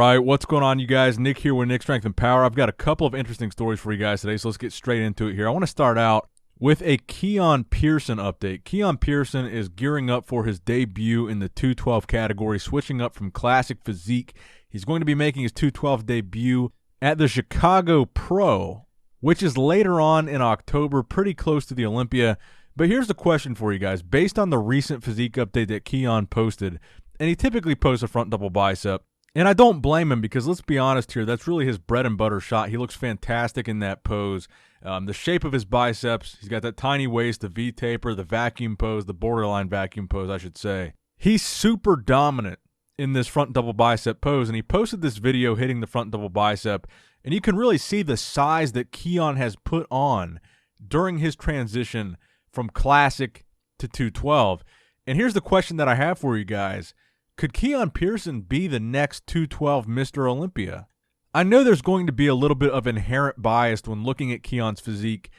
right, what's going on, you guys? Nick here with Nick Strength and Power. I've got a couple of interesting stories for you guys today, so let's get straight into it here. I want to start out with a Keone Pearson update. Keone Pearson is gearing up for his debut in the 212 category, switching up from classic physique. He's going to be making his 212 debut at the Chicago Pro, which is later on in October, pretty close to the Olympia. But here's the question for you guys. Based on the recent physique update that Keone posted, and he typically posts a front double bicep, and I don't blame him because let's be honest here, that's really his bread and butter shot. He looks fantastic in that pose. The shape of his biceps, he's got that tiny waist, the V-taper, the vacuum pose, the borderline vacuum pose, I should say. He's super dominant in this front double bicep pose, and he posted this video hitting the front double bicep, and you can really see the size that Keone has put on during his transition from classic to 212. And here's the question that I have for you guys. Could Keone Pearson be the next 212 Mr. Olympia? I know there's going to be a little bit of inherent bias when looking at Keone's physique,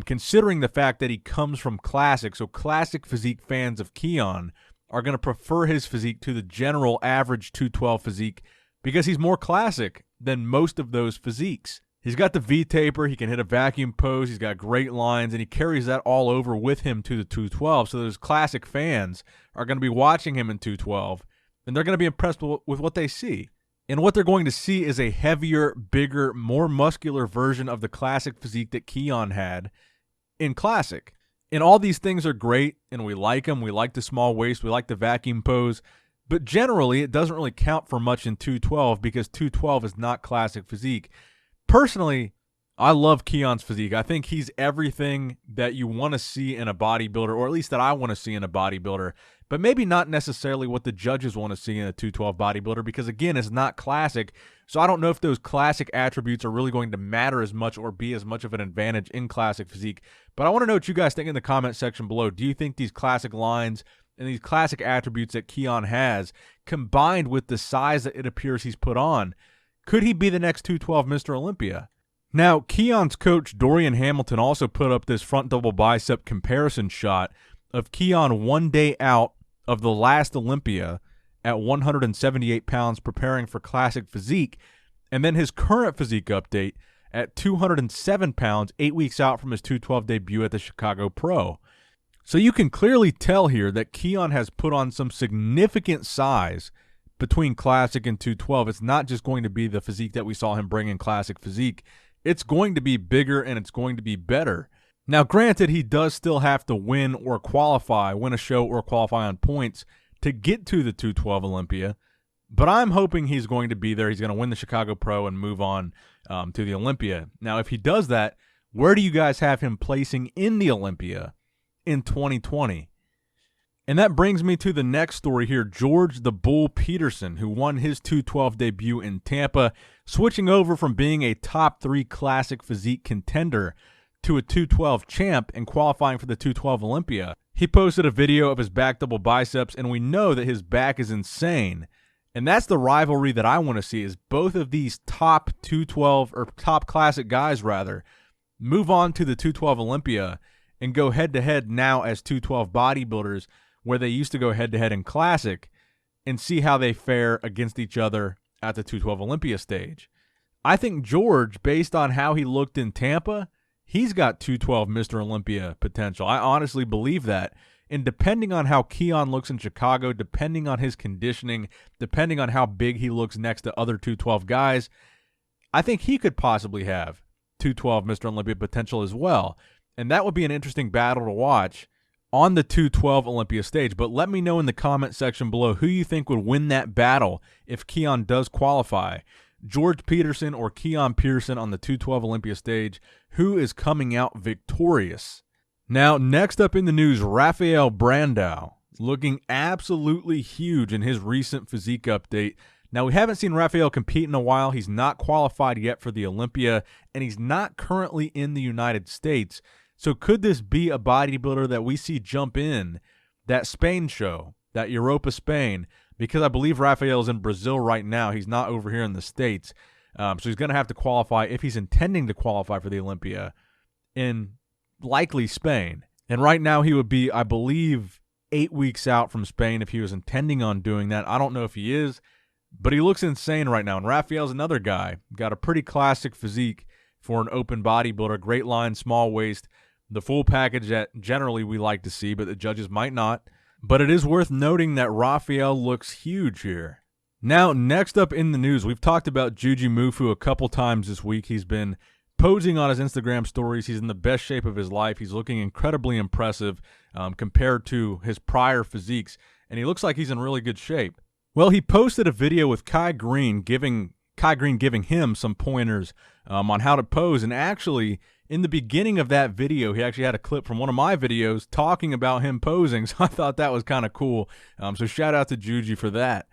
considering the fact that he comes from classic. So classic physique fans of Keone are going to prefer his physique to the general average 212 physique because he's more classic than most of those physiques. He's got the V-taper, he can hit a vacuum pose, he's got great lines, and he carries that all over with him to the 212. So those classic fans are going to be watching him in 212, and they're going to be impressed with what they see. And what they're going to see is a heavier, bigger, more muscular version of the classic physique that Keone had in classic. And all these things are great, and we like them. We like the small waist. We like the vacuum pose. But generally, it doesn't really count for much in 212 because 212 is not classic physique. Personally, I love Keone's physique. I think he's everything that you want to see in a bodybuilder, or at least that I want to see in a bodybuilder, but maybe not necessarily what the judges want to see in a 212 bodybuilder because, again, it's not classic. So I don't know if those classic attributes are really going to matter as much or be as much of an advantage in classic physique. But I want to know what you guys think in the comment section below. Do you think these classic lines and these classic attributes that Keone has, combined with the size that it appears he's put on, could he be the next 212 Mr. Olympia? Now, Keone's coach, Dorian Hamilton, also put up this front double bicep comparison shot of Keone 1 day out of the last Olympia at 178 pounds preparing for classic physique, and then his current physique update at 207 pounds 8 weeks out from his 212 debut at the Chicago Pro. So you can clearly tell here that Keone has put on some significant size between classic and 212. It's not just going to be the physique that we saw him bring in classic physique. It's going to be bigger and it's going to be better. Now, granted, he does still have to win or qualify, win a show or qualify on points to get to the 212 Olympia, but I'm hoping he's going to be there. He's going to win the Chicago Pro and move on to the Olympia. Now, if he does that, where do you guys have him placing in the Olympia in 2020? And that brings me to the next story here. George the Bull Peterson, who won his 212 debut in Tampa, switching over from being a top 3 classic physique contender to a 212 champ and qualifying for the 212 Olympia. He posted a video of his back double biceps, and we know that his back is insane. And that's the rivalry that I want to see, is both of these top 212, or top classic guys rather, move on to the 212 Olympia and go head-to-head now as 212 bodybuilders, where they used to go head-to-head in classic, and see how they fare against each other at the 212 Olympia stage. I think George, based on how he looked in Tampa, he's got 212 Mr. Olympia potential. I honestly believe that. And depending on how Keone looks in Chicago, depending on his conditioning, depending on how big he looks next to other 212 guys, I think he could possibly have 212 Mr. Olympia potential as well. And that would be an interesting battle to watch on the 212 Olympia stage. But let me know in the comment section below who you think would win that battle if Keone does qualify. George Peterson or Keone Pearson on the 212 Olympia stage. Who is coming out victorious? Now, next up in the news, Raphael Brandao, looking absolutely huge in his recent physique update. Now, we haven't seen Raphael compete in a while. He's not qualified yet for the Olympia, and he's not currently in the United States. So could this be a bodybuilder that we see jump in that Spain show, that Europa Spain? Because I believe Raphael is in Brazil right now. He's not over here in the States. So he's going to have to qualify, if he's intending to qualify for the Olympia, in likely Spain. And right now he would be, I believe, 8 weeks out from Spain if he was intending on doing that. I don't know if he is. But he looks insane right now. And Raphael's another guy. Got a pretty classic physique for an open bodybuilder. Great line, small waist. The full package that generally we like to see, but the judges might not. But it is worth noting that Raphael looks huge here. Now, next up in the news, we've talked about Jujimufu a couple times this week. He's been posing on his Instagram stories. He's in the best shape of his life. He's looking incredibly impressive compared to his prior physiques, and he looks like he's in really good shape. Well, he posted a video with Greene giving him some pointers on how to pose, and actually, in the beginning of that video, he actually had a clip from one of my videos talking about him posing, so I thought that was kind of cool. So shout out to Juji for that.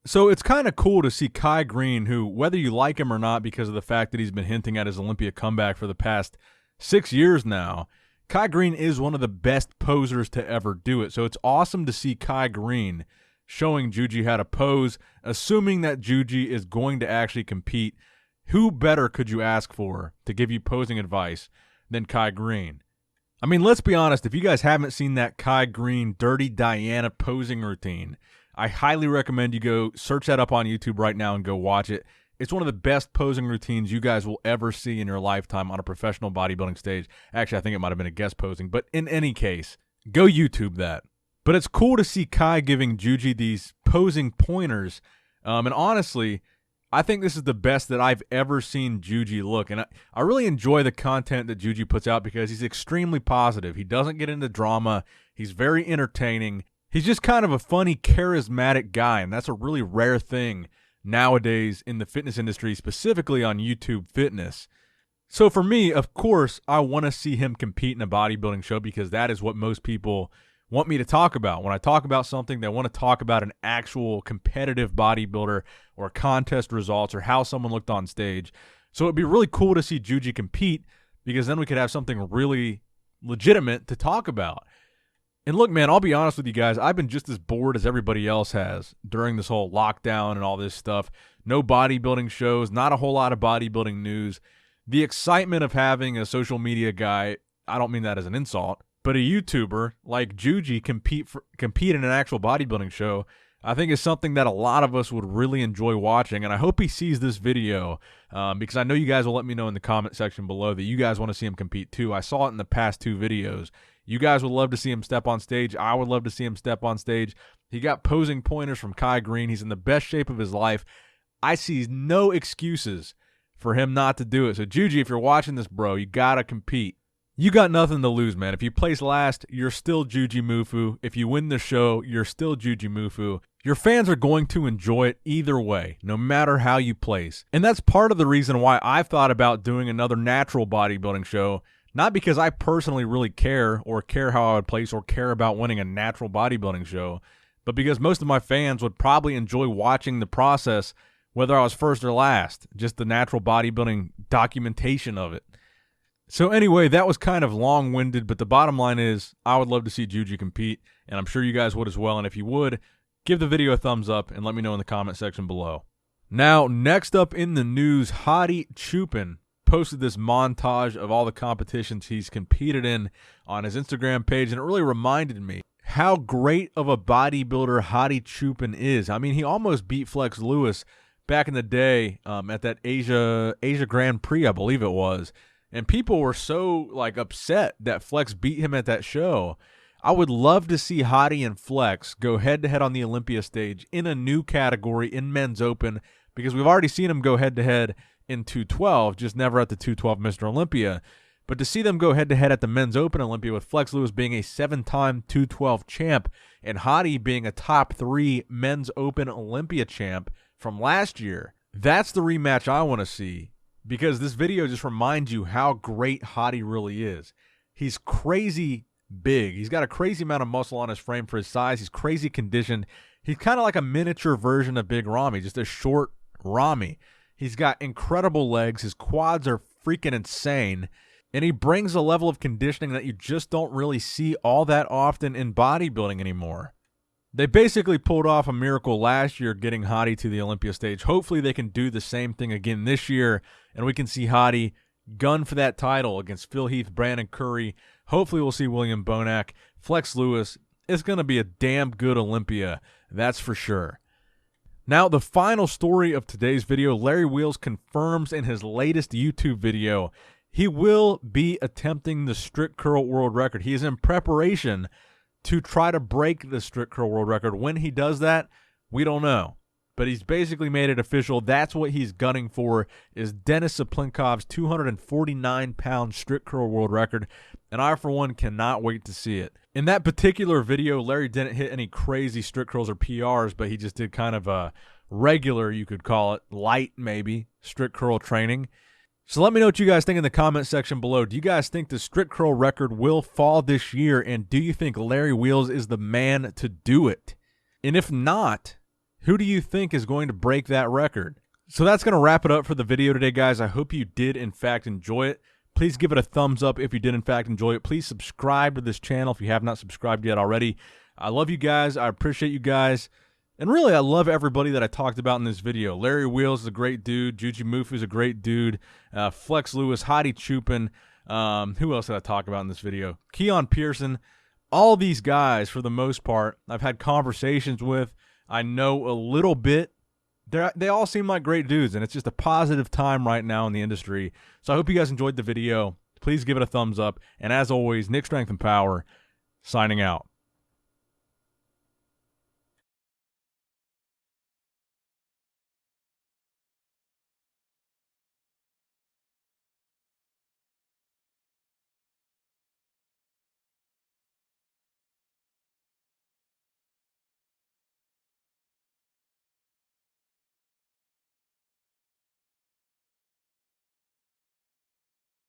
So it's kind of cool to see Greene, who, whether you like him or not because of the fact that he's been hinting at his Olympia comeback for the past 6 years now, Greene is one of the best posers to ever do it. So it's awesome to see Greene showing Juji how to pose, assuming that Juji is going to actually compete. Who better could you ask for to give you posing advice than Greene? I mean, let's be honest, if you guys haven't seen that Greene Dirty Diana posing routine, I highly recommend you go search that up on YouTube right now and go watch it. It's one of the best posing routines you guys will ever see in your lifetime on a professional bodybuilding stage. Actually, I think it might have been a guest posing, but in any case, go YouTube that. But it's cool to see Kai giving Juji these posing pointers, and honestly, I think this is the best that I've ever seen Juji look, and I really enjoy the content that Juji puts out because he's extremely positive. He doesn't get into drama. He's very entertaining. He's just kind of a funny, charismatic guy, and that's a really rare thing nowadays in the fitness industry, specifically on YouTube Fitness. So for me, of course, I want to see him compete in a bodybuilding show because that is what most people want me to talk about. When I talk about something, they want to talk about an actual competitive bodybuilder or contest results or how someone looked on stage. So it'd be really cool to see Juji compete because then we could have something really legitimate to talk about. And look, man, I'll be honest with you guys. I've been just as bored as everybody else has during this whole lockdown and all this stuff. No bodybuilding shows, not a whole lot of bodybuilding news. The excitement of having a social media guy, I don't mean that as an insult, but a YouTuber like Juji compete in an actual bodybuilding show, I think is something that a lot of us would really enjoy watching. And I hope he sees this video because I know you guys will let me know in the comment section below that you guys want to see him compete too. I saw it in the past 2 videos. You guys would love to see him step on stage. I would love to see him step on stage. He got posing pointers from Greene. He's in the best shape of his life. I see no excuses for him not to do it. So, Juji, if you're watching this, bro, you got to compete. You got nothing to lose, man. If you place last, you're still Jujimufu. If you win the show, you're still Jujimufu. Your fans are going to enjoy it either way, no matter how you place. And that's part of the reason why I've thought about doing another natural bodybuilding show. Not because I personally really care or care how I would place or care about winning a natural bodybuilding show, but because most of my fans would probably enjoy watching the process, whether I was first or last, just the natural bodybuilding documentation of it. So anyway, that was kind of long-winded, but the bottom line is I would love to see Juji compete, and I'm sure you guys would as well. And if you would, give the video a thumbs up and let me know in the comment section below. Now, next up in the news, Hadi Choopan posted this montage of all the competitions he's competed in on his Instagram page, and it really reminded me how great of a bodybuilder Hadi Choopan is. I mean, he almost beat Flex Lewis back in the day at that Asia Grand Prix, I believe it was, and people were so upset that Flex beat him at that show. I would love to see Hadi and Flex go head-to-head on the Olympia stage in a new category in Men's Open, because we've already seen him go head-to-head in 212, just never at the 212 Mr. Olympia. But to see them go head-to-head at the Men's Open Olympia with Flex Lewis being a 7-time 212 champ and Hadi being a top 3 Men's Open Olympia champ from last year, that's the rematch I want to see, because this video just reminds you how great Hadi really is. He's crazy big. He's got a crazy amount of muscle on his frame for his size. He's crazy conditioned. He's kind of like a miniature version of Big Ramy, just a short Ramy. He's got incredible legs. His quads are freaking insane. And he brings a level of conditioning that you just don't really see all that often in bodybuilding anymore. They basically pulled off a miracle last year getting Hadi to the Olympia stage. Hopefully they can do the same thing again this year, and we can see Hadi gun for that title against Phil Heath, Brandon Curry. Hopefully we'll see William Bonac, Flex Lewis. It's going to be a damn good Olympia, that's for sure. Now, the final story of today's video, Larry Wheels confirms in his latest YouTube video he will be attempting the strict curl world record. He is in preparation to try to break the strict curl world record. When he does that, we don't know. But he's basically made it official. That's what he's gunning for, is Denis Saplinkov's 249-pound strict curl world record, and I, for one, cannot wait to see it. In that particular video, Larry didn't hit any crazy strict curls or PRs, but he just did kind of a regular, you could call it, light maybe, strict curl training. So let me know what you guys think in the comment section below. Do you guys think the strict curl record will fall this year, and do you think Larry Wheels is the man to do it? And if not, who do you think is going to break that record? So that's going to wrap it up for the video today, guys. I hope you did, in fact, enjoy it. Please give it a thumbs up if you did, in fact, enjoy it. Please subscribe to this channel if you have not subscribed yet already. I love you guys. I appreciate you guys. And really, I love everybody that I talked about in this video. Larry Wheels is a great dude. Jujimufu is a great dude. Flex Lewis, Hadi Choopan. Who else did I talk about in this video? Keone Pearson. All these guys, for the most part, I've had conversations with. I know a little bit. They all seem like great dudes, and it's just a positive time right now in the industry. So I hope you guys enjoyed the video. Please give it a thumbs up. And as always, Nick Strength and Power, signing out.